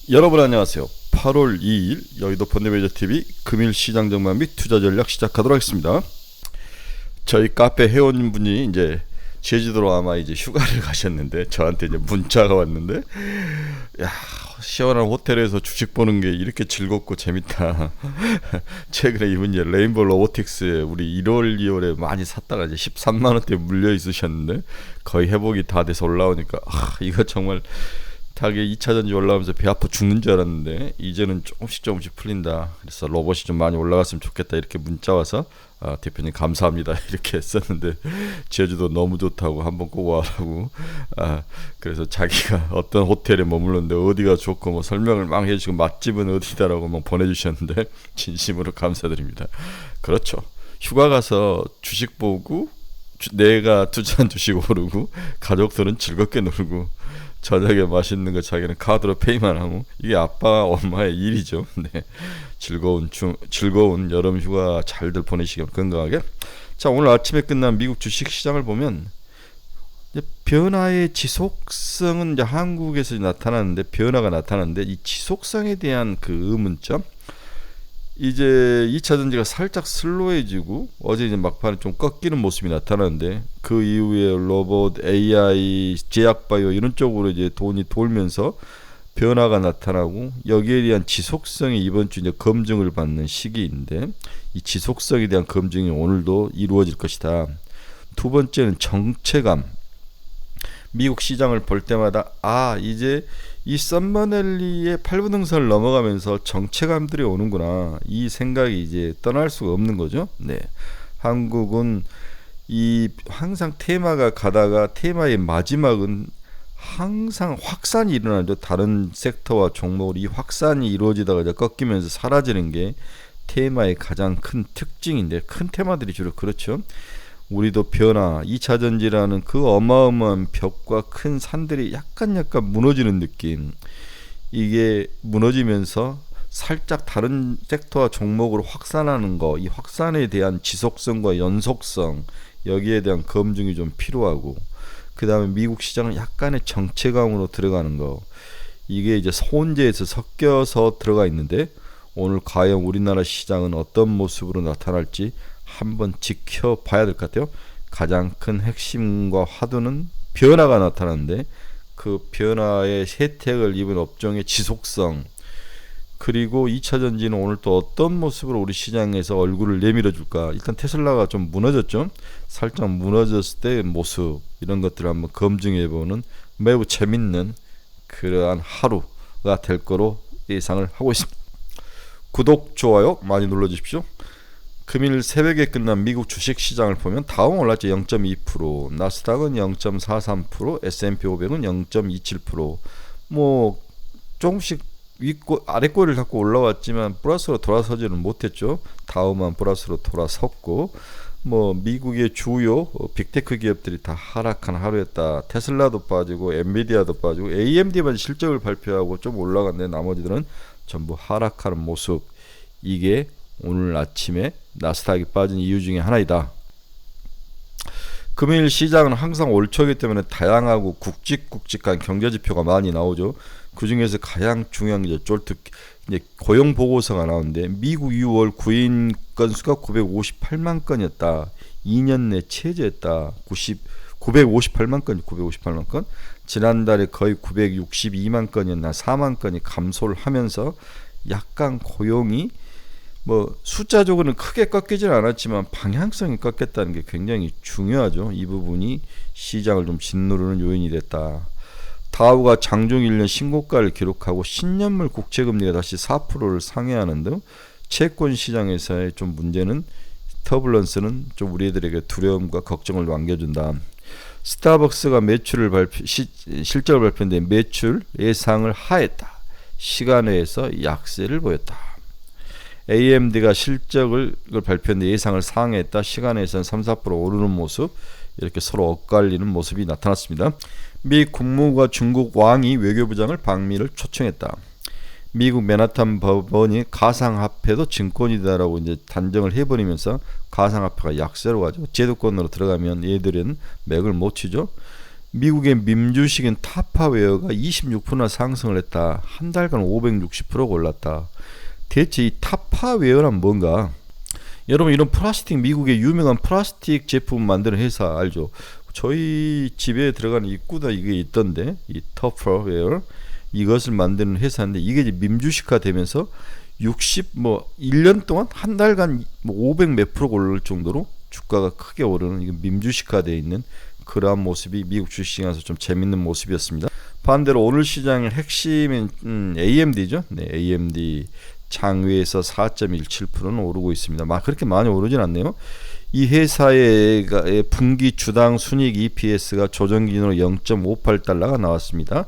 여러분 안녕하세요. 8월 2일 여의도 펀드매니저TV 금일 시장 전망 및 투자 전략 시작하도록 하겠습니다. 저희 카페 회원분이 이제 제주도로 아마 이제 휴가를 가셨는데 저한테 이제 문자가 왔는데, 야, 시원한 호텔에서 주식 보는 게 이렇게 즐겁고 재밌다. 최근에 이분 이제 레인보우 로보틱스에 우리 1월 2월에 많이 샀다가 이제 13만 원대 물려 있으셨는데 거의 회복이 다 돼서 올라오니까 이거 정말 타겟 2차전지 올라오면서 배 아파 죽는 줄 알았는데 이제는 조금씩 풀린다. 그래서 로봇이 좀 많이 올라갔으면 좋겠다 이렇게 문자 와서 대표님 감사합니다 이렇게 했었는데, 제주도 너무 좋다고 한번 꼭 와라고, 그래서 자기가 어떤 호텔에 머물렀는데 어디가 좋고 뭐 설명을 막 해주시고 맛집은 어디다라고 막 보내주셨는데 진심으로 감사드립니다. 그렇죠. 휴가 가서 주식 보고 내가 투자한 주식 오르고 가족들은 즐겁게 놀고 저녁에 맛있는 거 자기는 카드로 페이만 하고, 이게 아빠 엄마의 일이죠. 네, 즐거운 여름 휴가 잘들 보내시길 건강하게. 자, 오늘 아침에 끝난 미국 주식 시장을 보면 변화의 지속성은 이제 한국에서 나타나는데, 변화가 나타나는데 이 지속성에 대한 그 의문점. 이제 2차 전지가 살짝 슬로해지고 어제 이제 막판에 좀 꺾이는 모습이 나타나는데, 그 이후에 로봇, AI, 제약바이오 이런 쪽으로 이제 돈이 돌면서 변화가 나타나고, 여기에 대한 지속성이 이번 주 이제 검증을 받는 시기인데, 이 지속성에 대한 검증이 오늘도 이루어질 것이다. 두 번째는 정체감. 미국 시장을 볼 때마다 이제 이 썸머넬리의 8분 등선을 넘어가면서 정체감들이 오는구나, 이 생각이 이제 떠날 수가 없는 거죠. 네, 한국은 이 항상 테마가 가다가 테마의 마지막은 항상 확산이 일어나죠. 다른 섹터와 종목이 확산이 이루어지다가 이제 꺾이면서 사라지는 게 테마의 가장 큰 특징인데, 큰 테마들이 주로 그렇죠. 우리도 변화, 2차전지라는 그 어마어마한 벽과 큰 산들이 약간 무너지는 느낌, 이게 무너지면서 살짝 다른 섹터와 종목으로 확산하는 거, 이 확산에 대한 지속성과 연속성, 여기에 대한 검증이 좀 필요하고, 그 다음에 미국 시장은 약간의 정체감으로 들어가는 거, 이게 이제 혼재에서 섞여서 들어가 있는데, 오늘 과연 우리나라 시장은 어떤 모습으로 나타날지 한번 지켜봐야 될 것 같아요. 가장 큰 핵심과 화두는 변화가 나타나는데, 그 변화의 혜택을 입은 업종의 지속성, 그리고 2차전지는 오늘 또 어떤 모습으로 우리 시장에서 얼굴을 내밀어 줄까. 일단 테슬라가 좀 무너졌죠. 살짝 무너졌을 때 모습, 이런 것들을 한번 검증해보는 매우 재밌는 그러한 하루가 될 거로 예상을 하고 있습니다. 구독, 좋아요 많이 눌러주십시오. 금일 새벽에 끝난 미국 주식 시장을 보면 다우는 올랐죠. 0.2%, 나스닥은 0.43%, S&P 500은 0.27%. 뭐 조금씩 윗골 아랫골을 갖고 올라왔지만 플러스로 돌아서지는 못했죠. 다우만 플러스로 돌아섰고, 뭐 미국의 주요 빅테크 기업들이 다 하락한 하루였다. 테슬라도 빠지고 엔비디아도 빠지고 AMD만 실적을 발표하고 좀 올라갔는데 나머지들은 전부 하락하는 모습, 이게 오늘 아침에 나스닥이 빠진 이유 중에 하나이다. 금일 시장은 항상 올 초이기 때문에 다양하고 굵직굵직한 경제지표가 많이 나오죠. 그 중에서 가장 중요한 게 이제 고용 보고서가 나오는데, 미국 6월 구인 건수가 958만 건이었다. 2년 내 최저였다. 958만 건. 지난달에 거의 962만 건이었나 4만 건이 감소를 하면서 약간 고용이 뭐 숫자적으로는 크게 꺾이진 않았지만 방향성이 꺾였다는 게 굉장히 중요하죠. 이 부분이 시장을 좀 짓누르는 요인이 됐다. 다우가 장중 1년 신고가를 기록하고 신년물 국채금리가 다시 4%를 상회하는 등 채권 시장에서의 좀 문제는, 터뷸런스는 좀 우리들에게 두려움과 걱정을 안겨준다. 스타벅스가 실적을 발표했는데 매출 예상을 하했다. 시간외에서 약세를 보였다. AMD가 실적을 발표했는데 예상을 상회했다. 시간에선 3-4% 오르는 모습, 이렇게 서로 엇갈리는 모습이 나타났습니다. 미 국무부가 중국 왕이 외교부장을 방미를 초청했다. 미국 맨하탄 법원이 가상화폐도 증권이다라고 이제 단정을 해버리면서 가상화폐가 약세로 가죠. 제도권으로 들어가면 얘들은 맥을 못 치죠. 미국의 민주식인 타파웨어가 26%나 상승을 했다. 한 달간 560%가 올랐다. 대체 이 타파웨어란 뭔가? 여러분 이런 플라스틱, 미국의 유명한 플라스틱 제품 만드는 회사 알죠? 저희 집에 들어가는 입구다 이게 있던데, 이 타파웨어 이것을 만드는 회사인데 이게 이제 민주식화 되면서 1년 동안 한 달간 500 몇 프로 오를 정도로 주가가 크게 오르는, 이게 민주식화 되어 있는 그러한 모습이 미국 주식시장에서 좀 재밌는 모습이었습니다. 반대로 오늘 시장의 핵심인 AMD죠. 네, AMD 장외에서 4.17%는 오르고 있습니다. 그렇게 많이 오르진 않네요. 이 회사의 분기 주당 순이익 EPS가 조정 기준으로 0.58달러가 나왔습니다.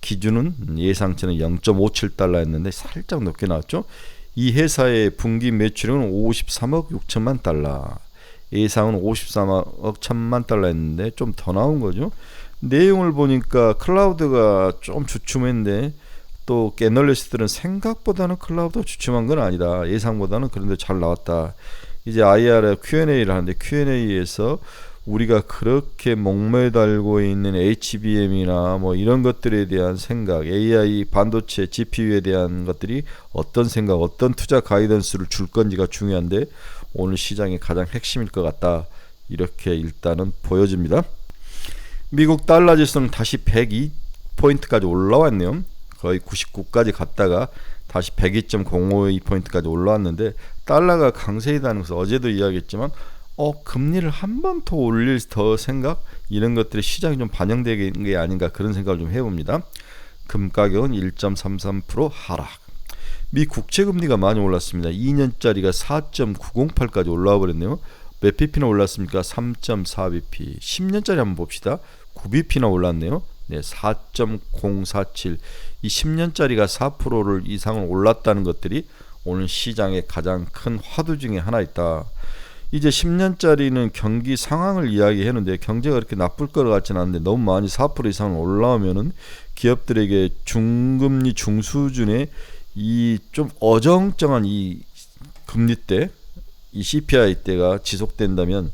기준은 예상치는 0.57달러였는데 살짝 높게 나왔죠. 이 회사의 분기 매출은 53억 6천만 달러, 예상은 53억 1천만 달러였는데 좀 더 나온 거죠. 내용을 보니까 클라우드가 좀 주춤했는데 또 애널리스트들은 생각보다는 클라우드가 주춤한 건 아니다, 예상보다는 그런데 잘 나왔다. 이제 IR Q&A를 하는데 Q&A에서 우리가 그렇게 목매달고 있는 HBM이나 뭐 이런 것들에 대한 생각, AI 반도체 GPU에 대한 것들이 어떤 생각, 어떤 투자 가이던스를 줄 건지가 중요한데 오늘 시장의 가장 핵심일 것 같다, 이렇게 일단은 보여집니다. 미국 달러 지수는 다시 102포인트까지 올라왔네요. 거의 99까지 갔다가 다시 102.052포인트까지 올라왔는데, 달러가 강세이다는 것은 어제도 이야기했지만 금리를 한 번 더 올릴 더 생각, 이런 것들이 시장이 좀 반영되는 게 아닌가, 그런 생각을 좀 해봅니다. 금 가격은 1.33% 하락. 미 국채금리가 많이 올랐습니다. 2년짜리가 4.908까지 올라와 버렸네요. 몇 bp나 올랐습니까? 3.4bp. 10년짜리 한번 봅시다. 9bp나 올랐네요. 네, 4.047. 이 10년짜리가 4%를 이상을 올랐다는 것들이 오늘 시장의 가장 큰 화두 중에 하나 있다. 이제 10년짜리는 경기 상황을 이야기했는데 경제가 그렇게 나쁠 것 같지는 않은데 너무 많이 4% 이상 올라오면은 기업들에게 중금리 중수준의 이 좀 어정쩡한 이 금리 때, 이 CPI 때가 지속된다면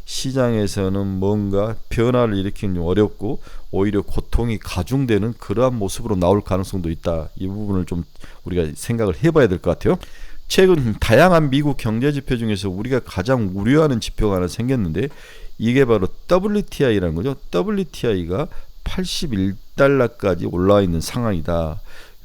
시장에서는 뭔가 변화를 일으키기 좀 어렵고 오히려 고통이 가중되는 그러한 모습으로 나올 가능성도 있다. 이 부분을 좀 우리가 생각을 해봐야 될 것 같아요. 최근 다양한 미국 경제 지표 중에서 우리가 가장 우려하는 지표가 하나 생겼는데 이게 바로 WTI라는 거죠. WTI가 81달러까지 올라와 있는 상황이다.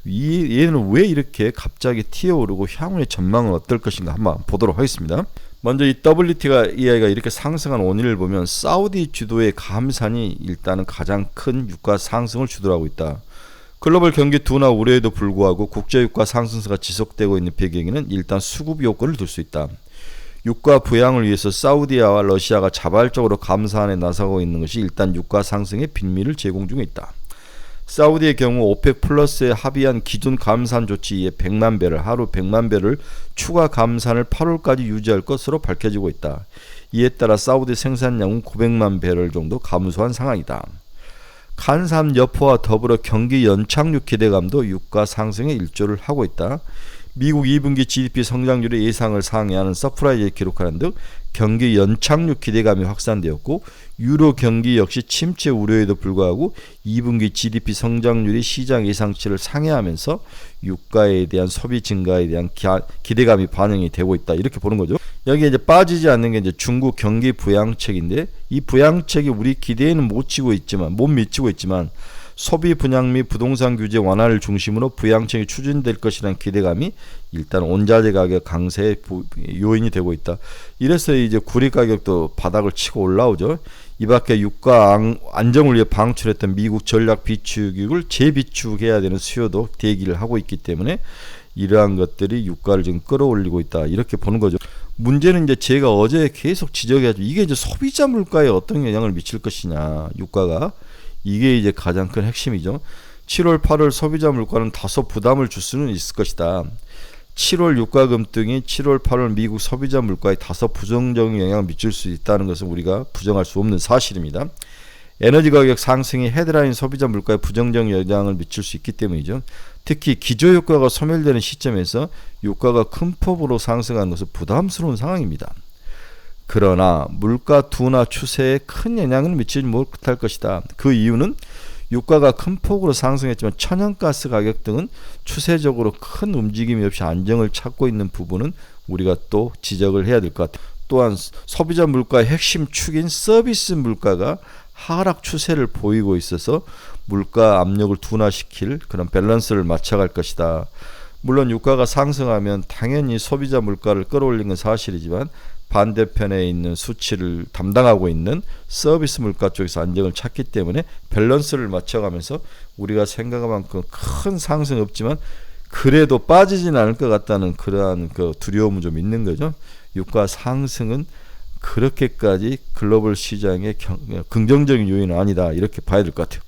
얘는 왜 이렇게 갑자기 튀어오르고 향후의 전망은 어떨 것인가 한번 보도록 하겠습니다. 먼저 이 WTI가 이렇게 상승한 원인을 보면 사우디 주도의 감산이 일단은 가장 큰 유가 상승을 주도하고 있다. 글로벌 경기 둔화 우려에도 불구하고 국제 유가 상승세가 지속되고 있는 배경에는 일단 수급 요건을 둘 수 있다. 유가 부양을 위해서 사우디아와 러시아가 자발적으로 감산에 나서고 있는 것이 일단 유가 상승의 빈미를 제공 중에 있다. 사우디의 경우 오펙 플러스에 합의한 기존 감산 조치에 100만 배럴, 하루 100만 배럴 추가 감산을 8월까지 유지할 것으로 밝혀지고 있다. 이에 따라 사우디 생산량은 900만 배럴 정도 감소한 상황이다. 간삼 여포와 더불어 경기 연착륙 기대감도 유가 상승에 일조를 하고 있다. 미국 2분기 GDP 성장률의 예상을 상회하는 서프라이즈를 기록하는 등 경기 연착륙 기대감이 확산되었고 유로 경기 역시 침체 우려에도 불구하고 2분기 GDP 성장률이 시장 예상치를 상회하면서 유가에 대한 소비 증가에 대한 기대감이 반영이 되고 있다, 이렇게 보는 거죠. 여기에 이제 빠지지 않는 게 이제 중국 경기 부양책인데 이 부양책이 우리 기대에는 못 미치고 있지만 소비 분양 및 부동산 규제 완화를 중심으로 부양책이 추진될 것이라는 기대감이 일단 원자재 가격 강세의 요인이 되고 있다. 이래서 이제 구리 가격도 바닥을 치고 올라오죠. 이밖에 유가 안정을 위해 방출했던 미국 전략 비축을 재비축해야 되는 수요도 대기를 하고 있기 때문에 이러한 것들이 유가를 지금 끌어올리고 있다, 이렇게 보는 거죠. 문제는 이제 제가 어제 계속 지적해가지고 이게 이제 소비자 물가에 어떤 영향을 미칠 것이냐, 유가가. 이게 이제 가장 큰 핵심이죠. 7월, 8월 소비자 물가는 다소 부담을 줄 수는 있을 것이다. 7월 유가 급등이 7월, 8월 미국 소비자 물가에 다소 부정적인 영향을 미칠 수 있다는 것은 우리가 부정할 수 없는 사실입니다. 에너지 가격 상승이 헤드라인 소비자 물가에 부정적 영향을 미칠 수 있기 때문이죠. 특히 기저효과가 소멸되는 시점에서 유가가 큰 폭으로 상승하는 것은 부담스러운 상황입니다. 그러나 물가 둔화 추세에 큰 영향을 미치지 못할 것이다. 그 이유는 유가가 큰 폭으로 상승했지만 천연가스 가격 등은 추세적으로 큰 움직임이 없이 안정을 찾고 있는 부분은 우리가 또 지적을 해야 될 것 같아요. 또한 소비자 물가의 핵심 축인 서비스 물가가 하락 추세를 보이고 있어서 물가 압력을 둔화시킬 그런 밸런스를 맞춰갈 것이다. 물론 유가가 상승하면 당연히 소비자 물가를 끌어올리는 건 사실이지만 반대편에 있는 수치를 담당하고 있는 서비스 물가 쪽에서 안정을 찾기 때문에 밸런스를 맞춰가면서 우리가 생각한 만큼 큰 상승 없지만 그래도 빠지진 않을 것 같다는 그러한 그 두려움은 좀 있는 거죠. 유가 상승은 그렇게까지 글로벌 시장의 긍정적인 요인은 아니다. 이렇게 봐야 될 것 같아요.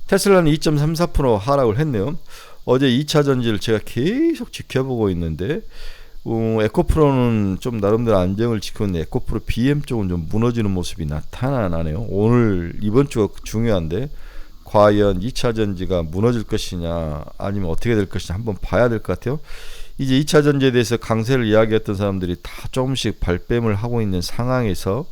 테슬라는 2.34% 하락을 했네요. 어제 2차 전지를 제가 계속 지켜보고 있는데 에코프로는 좀 나름대로 안정을 지키고 있는데 에코프로 BM 쪽은 좀 무너지는 모습이 나타나네요. 오늘 이번 주가 중요한데 과연 2차 전지가 무너질 것이냐 아니면 어떻게 될 것이냐 한번 봐야 될 것 같아요. 이제 2차 전지에 대해서 강세를 이야기했던 사람들이 다 조금씩 발뺌을 하고 있는 상황에서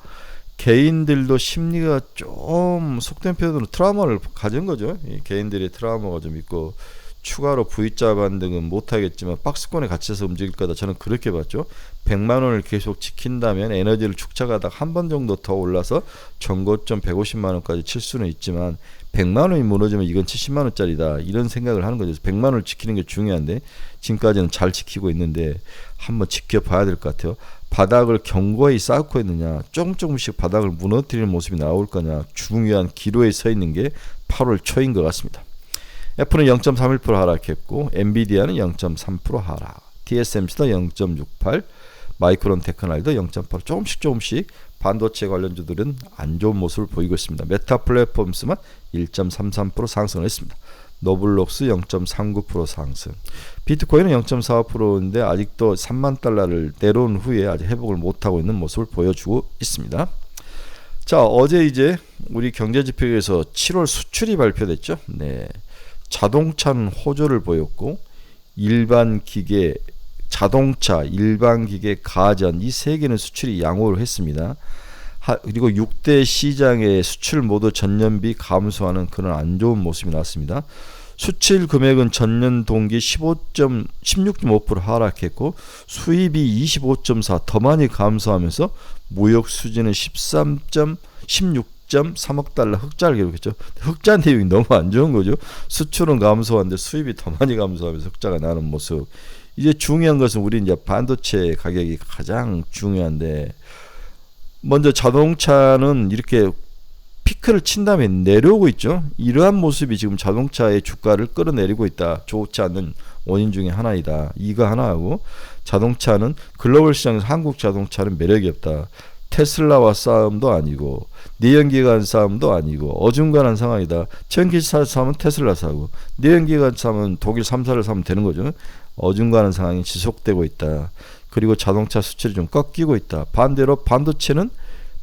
개인들도 심리가 좀 속된 표현으로 트라우마를 가진 거죠. 개인들의 트라우마가 좀 있고 추가로 V자 반등은 못하겠지만 박스권에 갇혀서 움직일 거다. 저는 그렇게 봤죠. 100만 원을 계속 지킨다면 에너지를 축적하다가 한 번 정도 더 올라서 전고점 150만 원까지 칠 수는 있지만 100만 원이 무너지면 이건 70만 원짜리다. 이런 생각을 하는 거죠. 100만 원을 지키는 게 중요한데 지금까지는 잘 지키고 있는데 한번 지켜봐야 될 것 같아요. 바닥을 견고히 쌓고 있느냐 조금씩 바닥을 무너뜨리는 모습이 나올 거냐 중요한 기로에 서 있는 게 8월 초인 것 같습니다. 애플은 0.31% 하락했고 엔비디아는 0.3% 하락, TSMC도 0.68, 마이크론 테크놀도 0.8 조금씩 반도체 관련주들은 안 좋은 모습을 보이고 있습니다. 메타 플랫폼스만 1.33% 상승을 했습니다. 노블록스 0.39% 상승. 비트코인은 0.45%인데 아직도 3만 달러를 내려온 후에 아직 회복을 못하고 있는 모습을 보여주고 있습니다. 자, 어제 이제 우리 경제지표에서 7월 수출이 발표됐죠. 네. 자동차는 호조를 보였고 일반 기계, 자동차, 일반 기계, 가전 이 세 개는 수출이 양호를 했습니다. 그리고 6대 시장의 수출 모두 전년비 감소하는 그런 안 좋은 모습이 나왔습니다. 수출 금액은 전년 동기 16.5% 하락했고 수입이 25.4% 더 많이 감소하면서 무역 수지는 13.3억 달러 흑자를 기록했죠. 흑자 내용이 너무 안 좋은 거죠. 수출은 감소하는데 수입이 더 많이 감소하면서 흑자가 나는 모습. 이제 중요한 것은 우리 이제 반도체 가격이 가장 중요한데 먼저 자동차는 이렇게 피크를 친 다음에 내려오고 있죠. 이러한 모습이 지금 자동차의 주가를 끌어내리고 있다. 좋지 않는 원인 중에 하나이다. 이거 하나하고 자동차는 글로벌 시장에서 한국 자동차는 매력이 없다. 테슬라와 싸움도 아니고 내연기관 싸움도 아니고 어중간한 상황이다. 전기차 사면 테슬라 사고 내연기관 사면 독일 3사를 사면 되는 거죠. 어중간한 상황이 지속되고 있다. 그리고 자동차 수출이 좀 꺾이고 있다. 반대로 반도체는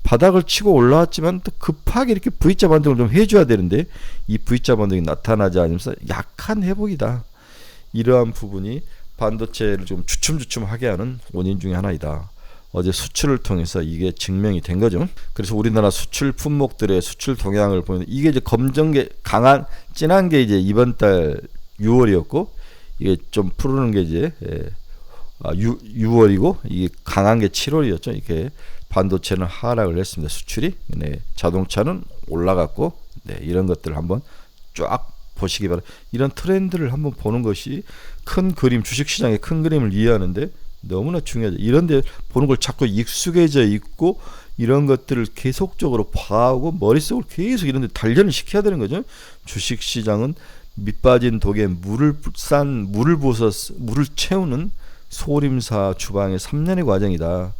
바닥을 치고 올라왔지만 또 급하게 이렇게 V자 반등을 좀 해줘야 되는데 이 V자 반등이 나타나지 않으면서 약한 회복이다. 이러한 부분이 반도체를 좀 주춤주춤하게 하는 원인 중에 하나이다. 어제 수출을 통해서 이게 증명이 된 거죠. 그래서 우리나라 수출 품목들의 수출 동향을 보면 이게 이제 검정게 강한 진한 게 이제 이번 달 6월이었고 이게 좀 푸르는 게 이제 6월이고 이게 강한 게 7월이었죠. 이렇게 반도체는 하락을 했습니다. 수출이. 네, 자동차는 올라갔고 네, 이런 것들을 한번 쫙 보시기 바랍니다. 이런 트렌드를 한번 보는 것이 큰 그림, 주식시장의 큰 그림을 이해하는데 너무나 중요하죠. 이런 데 보는 걸 자꾸 익숙해져 있고 이런 것들을 계속적으로 봐오고 머릿속을 계속 이런 데 단련을 시켜야 되는 거죠. 주식시장은 밑빠진 독에 물을 부어서 물을 채우는 소림사 주방의 3년의 과정이다.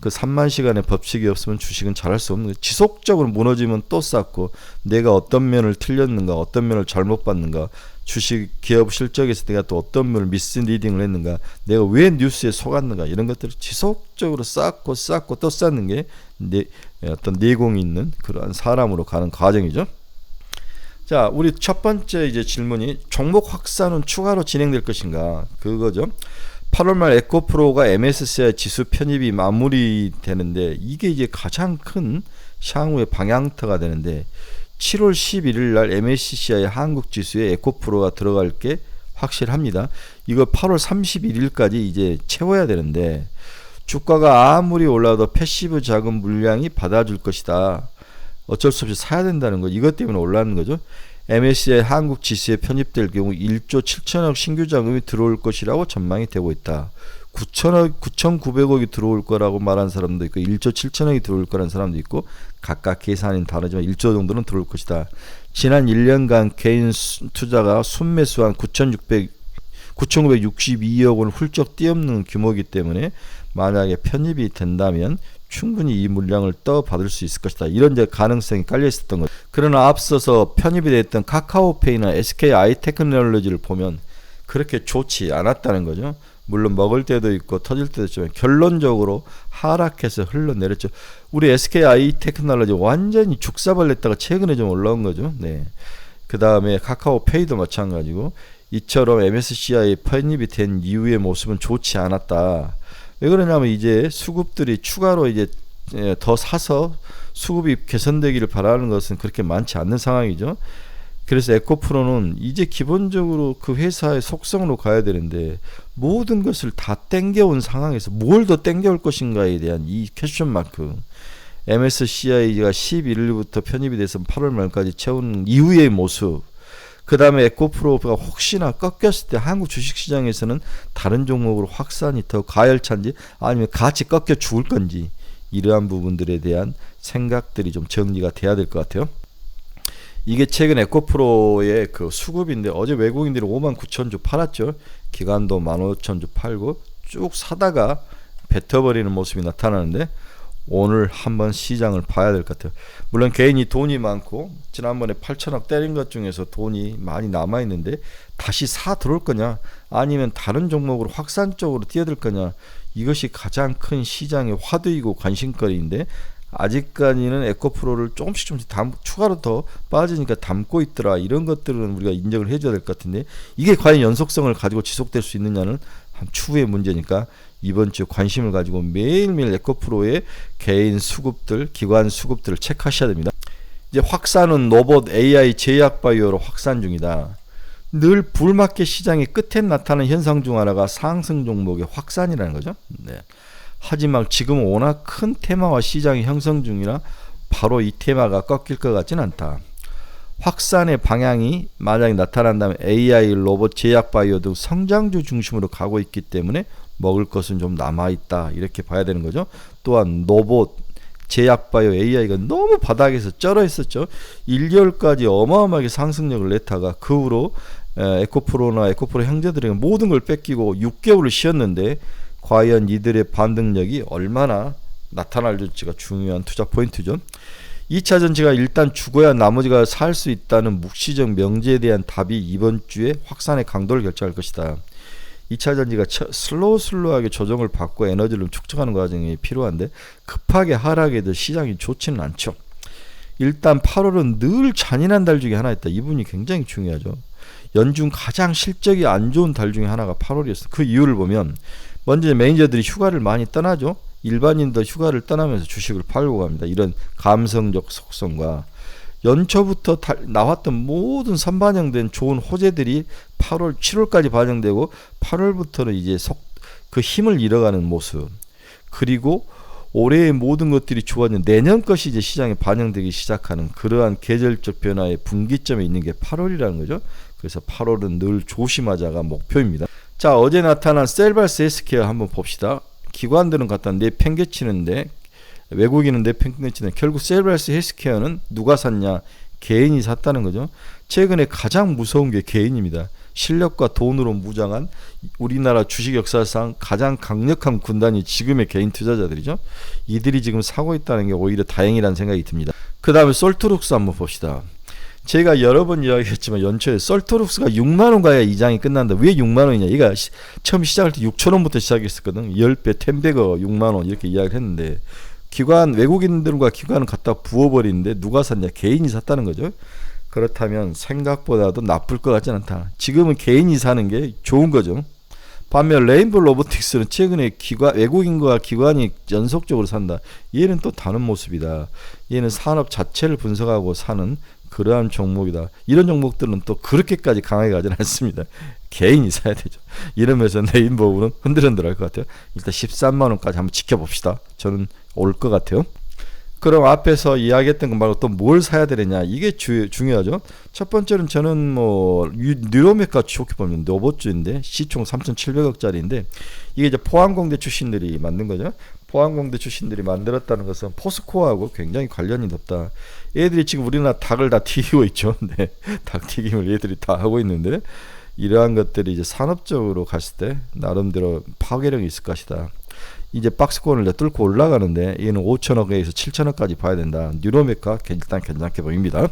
그 3만 시간의 법칙이 없으면 주식은 잘할 수 없는 거예요. 지속적으로 무너지면 또 쌓고 내가 어떤 면을 틀렸는가 어떤 면을 잘못 봤는가 주식 기업 실적에서 내가 또 어떤 면을 미스리딩을 했는가 내가 왜 뉴스에 속았는가 이런 것들을 지속적으로 쌓고 또 쌓는 게 어떤 내공이 있는 그러한 사람으로 가는 과정이죠. 자, 우리 첫 번째 이제 질문이 종목 확산은 추가로 진행될 것인가 그거죠. 8월 말 에코프로가 MSCI 지수 편입이 마무리되는데 이게 이제 가장 큰 향후의 방향터가 되는데 7월 11일 날 MSCI 한국 지수에 에코프로가 들어갈 게 확실합니다. 이거 8월 31일까지 이제 채워야 되는데 주가가 아무리 올라도 패시브 자금 물량이 받아줄 것이다. 어쩔 수 없이 사야 된다는 거. 이것 때문에 올라가는 거죠. MSCI 한국 지수에 편입될 경우 1조 7천억 신규 자금이 들어올 것이라고 전망이 되고 있다. 9,900억이 들어올 거라고 말한 사람도 있고 1조 7천억이 들어올 거라는 사람도 있고 각각 계산이 다르지만 1조 정도는 들어올 것이다. 지난 1년간 개인 투자가 순매수한 9,962억 원을 훌쩍 뛰어넘는 규모이기 때문에 만약에 편입이 된다면 충분히 이 물량을 떠받을 수 있을 것이다. 이런 이제 가능성이 깔려 있었던 거죠. 그러나 앞서서 편입이 됐던 카카오페이나 SK아이테크놀로지를 보면 그렇게 좋지 않았다는 거죠. 물론 먹을 때도 있고 터질 때도 있지만 결론적으로 하락해서 흘러내렸죠. 우리 SK아이테크놀로지 완전히 죽사발냈다가 최근에 좀 올라온 거죠. 네. 그 다음에 카카오페이도 마찬가지고 이처럼 MSCI 편입이 된 이후의 모습은 좋지 않았다. 왜 그러냐면 이제 수급들이 추가로 이제 더 사서 수급이 개선되기를 바라는 것은 그렇게 많지 않는 상황이죠. 그래서 에코프로는 이제 기본적으로 그 회사의 속성으로 가야 되는데 모든 것을 다 땡겨온 상황에서 뭘 더 땡겨올 것인가에 대한 이 퀘스천 마크. MSCI가 11일부터 편입이 돼서 8월 말까지 채우는 이후의 모습. 그 다음에 에코프로가 혹시나 꺾였을 때 한국 주식시장에서는 다른 종목으로 확산이 더 가열찬지 아니면 같이 꺾여 죽을 건지 이러한 부분들에 대한 생각들이 좀 정리가 돼야 될 것 같아요. 이게 최근 에코프로의 그 수급인데 어제 외국인들이 59,000주 팔았죠. 기관도 15,000주 팔고 쭉 사다가 뱉어버리는 모습이 나타나는데 오늘 한번 시장을 봐야 될 것 같아요. 물론 개인이 돈이 많고 지난번에 8천억 때린 것 중에서 돈이 많이 남아있는데 다시 사 들어올 거냐 아니면 다른 종목으로 확산 쪽으로 뛰어들 거냐 이것이 가장 큰 시장의 화두이고 관심거리인데 아직까지는 에코프로를 조금씩 추가로 더 빠지니까 담고 있더라. 이런 것들은 우리가 인정을 해줘야 될 것 같은데 이게 과연 연속성을 가지고 지속될 수 있느냐는 한 추후의 문제니까 이번 주 관심을 가지고 매일매일 에코프로의 개인 수급들, 기관 수급들을 체크하셔야 됩니다. 이제 확산은 로봇, AI, 제약바이오로 확산 중이다. 늘 불마켓 시장의 끝에 나타나는 현상 중 하나가 상승 종목의 확산이라는 거죠. 네. 하지만 지금 워낙 큰 테마와 시장이 형성 중이라 바로 이 테마가 꺾일 것 같지는 않다. 확산의 방향이 만약에 나타난다면 AI, 로봇, 제약바이오 등 성장주 중심으로 가고 있기 때문에 먹을 것은 좀 남아있다 이렇게 봐야 되는 거죠. 또한 로봇, 제약바이오, AI가 너무 바닥에서 쩔어 있었죠. 1개월까지 어마어마하게 상승력을 냈다가 그 후로 에코프로나 에코프로 형제들에게 모든 걸 뺏기고 6개월을 쉬었는데 과연 이들의 반등력이 얼마나 나타날지가 중요한 투자 포인트죠. 2차 전지가 일단 죽어야 나머지가 살 수 있다는 묵시적 명제에 대한 답이 이번 주에 확산의 강도를 결정할 것이다. 2차 전지가 슬로우하게 조정을 받고 에너지를 축적하는 과정이 필요한데 급하게 하락해도 시장이 좋지는 않죠. 일단 8월은 늘 잔인한 달 중에 하나 있다. 이 부분이 굉장히 중요하죠. 연중 가장 실적이 안 좋은 달 중에 하나가 8월이었어. 그 이유를 보면 먼저 매니저들이 휴가를 많이 떠나죠. 일반인도 휴가를 떠나면서 주식을 팔고 갑니다. 이런 감성적 속성과 연초부터 나왔던 모든 선반영된 좋은 호재들이 8월, 7월까지 반영되고 8월부터는 이제 그 힘을 잃어가는 모습. 그리고 올해의 모든 것들이 좋아진 내년 것이 이제 시장에 반영되기 시작하는 그러한 계절적 변화의 분기점에 있는 게 8월이라는 거죠. 그래서 8월은 늘 조심하자가 목표입니다. 자, 어제 나타난 셀바스 헬스케어 한번 봅시다. 기관들은 갖다 내팽개치는데 외국인은 내팽개치는데 결국 셀바스 헬스케어는 누가 샀냐? 개인이 샀다는 거죠. 최근에 가장 무서운 게 개인입니다. 실력과 돈으로 무장한 우리나라 주식 역사상 가장 강력한 군단이 지금의 개인 투자자들이죠. 이들이 지금 사고 있다는 게 오히려 다행이라는 생각이 듭니다. 그 다음에 솔트룩스 한번 봅시다. 제가 여러 번 이야기했지만 연초에 솔트룩스가 6만원 가야 이장이 끝난다. 왜 6만원이냐? 얘가 처음 시작할 때 6천원부터 시작했었거든. 10배, 10배가 6만원 이렇게 이야기를 했는데 기관, 외국인들과 기관은 갖다 부어버리는데 누가 샀냐? 개인이 샀다는 거죠. 그렇다면 생각보다도 나쁠 것 같지는 않다. 지금은 개인이 사는 게 좋은 거죠. 반면 레인보우 로보틱스는 최근에 외국인과 기관이 연속적으로 산다. 얘는 또 다른 모습이다. 얘는 산업 자체를 분석하고 사는 그러한 종목이다. 이런 종목들은 또 그렇게까지 강하게 가지는 않습니다. 개인이 사야 되죠. 이러면서 레인보우는 흔들흔들할 것 같아요. 일단 13만 원까지 한번 지켜봅시다. 저는 올 것 같아요. 그럼 앞에서 이야기했던 것 말고 또 뭘 사야 되느냐, 이게 중요하죠. 첫 번째는 저는 뭐 뉴로메카 좋게 보면 노보주인데 시총 3,700억짜리인데 이게 이제 포항공대 출신들이 만든 거죠. 포항공대 출신들이 만들었다는 것은 포스코하고 굉장히 관련이 높다. 얘들이 지금 우리나라 닭을 다 튀기고 있죠. 네, 닭 튀김을 얘들이 다 하고 있는데 이러한 것들이 이제 산업적으로 갔을 때 나름대로 파괴력이 있을 것이다. 이제 박스권을 뚫고 올라가는데 얘는 5천억에서 7천억까지 봐야 된다. 뉴로메카 일단 괜찮게 보입니다.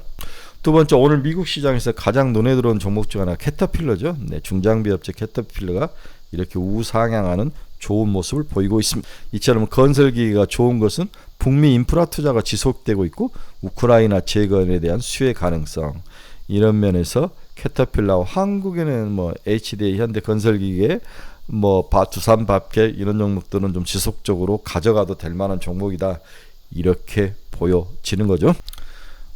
두 번째, 오늘 미국 시장에서 가장 눈에 들어온 종목 중 하나 캐터필러죠. 네, 중장비 업체 캐터필러가 이렇게 우상향하는 좋은 모습을 보이고 있습니다. 이처럼 건설기가 좋은 것은 북미 인프라 투자가 지속되고 있고 우크라이나 재건에 대한 수혜 가능성, 이런 면에서 캐터필러, 한국에는 뭐 HDA, 현대건설기계, 뭐 두산밥켓 이런 종목들은 좀 지속적으로 가져가도 될 만한 종목이다. 이렇게 보여지는 거죠.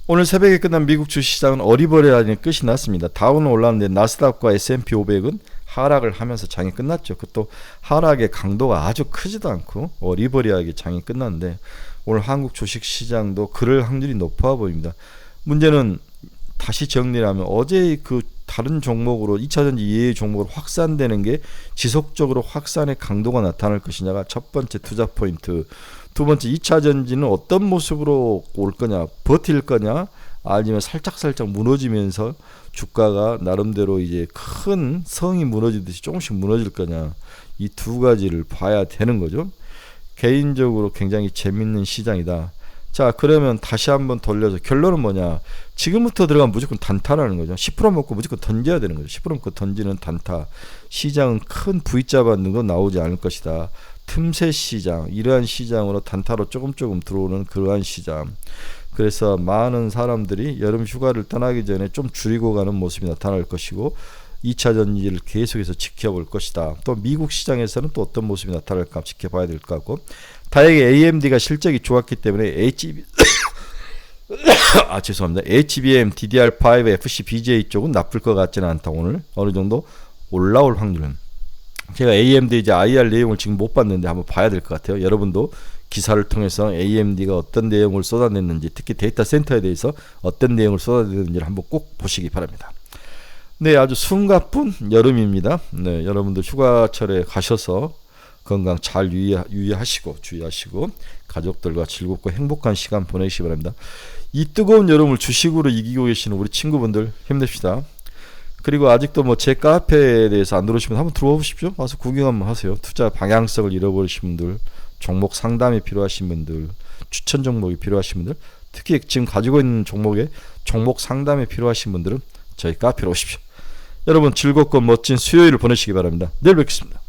오늘 새벽에 끝난 미국 주시장은 어리버리하게 끝이 났습니다. 다우는 올랐는데 나스닥과 S&P 500은 하락을 하면서 장이 끝났죠. 그것도 하락의 강도가 아주 크지도 않고 어리버리하게 장이 끝났는데 오늘 한국 주식시장도 그럴 확률이 높아 보입니다. 문제는 다시 정리를 하면 어제 그 다른 종목으로 2차전지 이외의 종목으로 확산되는 게 지속적으로 확산의 강도가 나타날 것이냐가 첫 번째 투자 포인트. 두 번째, 2차전지는 어떤 모습으로 올 거냐, 버틸 거냐, 아니면 살짝 무너지면서 주가가 나름대로 이제 큰 성이 무너지듯이 조금씩 무너질 거냐, 이 두 가지를 봐야 되는 거죠. 개인적으로 굉장히 재밌는 시장이다. 자, 그러면 다시 한번 돌려서 결론은 뭐냐, 지금부터 들어가면 무조건 단타라는 거죠. 10% 먹고 무조건 던져야 되는 거죠. 10% 먹고 던지는 단타. 시장은 큰 V자 받는 거 나오지 않을 것이다. 틈새 시장, 이러한 시장으로 단타로 조금 들어오는 그러한 시장. 그래서 많은 사람들이 여름 휴가를 떠나기 전에 좀 줄이고 가는 모습이 나타날 것이고 2차 전지를 계속해서 지켜볼 것이다. 또 미국 시장에서는 또 어떤 모습이 나타날까 지켜봐야 될 것 같고, 다행히 AMD가 실적이 좋았기 때문에 HBM, DDR5, FC, BJ 쪽은 나쁠 것 같지는 않다. 오늘 어느 정도 올라올 확률은, 제가 AMD 이제 IR 내용을 지금 못 봤는데 한번 봐야 될 것 같아요. 여러분도 기사를 통해서 AMD가 어떤 내용을 쏟아냈는지, 특히 데이터 센터에 대해서 어떤 내용을 쏟아냈는지를 한번 꼭 보시기 바랍니다. 네, 아주 숨가쁜 여름입니다. 네, 여러분들 휴가철에 가셔서 건강 잘 주의하시고 가족들과 즐겁고 행복한 시간 보내시기 바랍니다. 이 뜨거운 여름을 주식으로 이기고 계시는 우리 친구분들 힘냅시다. 그리고 아직도 뭐 제 카페에 대해서 안 들어오시면 한번 들어와 보십시오. 와서 구경 한번 하세요. 투자 방향성을 잃어버리신 분들, 종목 상담이 필요하신 분들, 추천 종목이 필요하신 분들, 특히 지금 가지고 있는 종목에 종목 상담이 필요하신 분들은 저희 카페로 오십시오. 여러분 즐겁고 멋진 수요일을 보내시기 바랍니다. 내일 뵙겠습니다.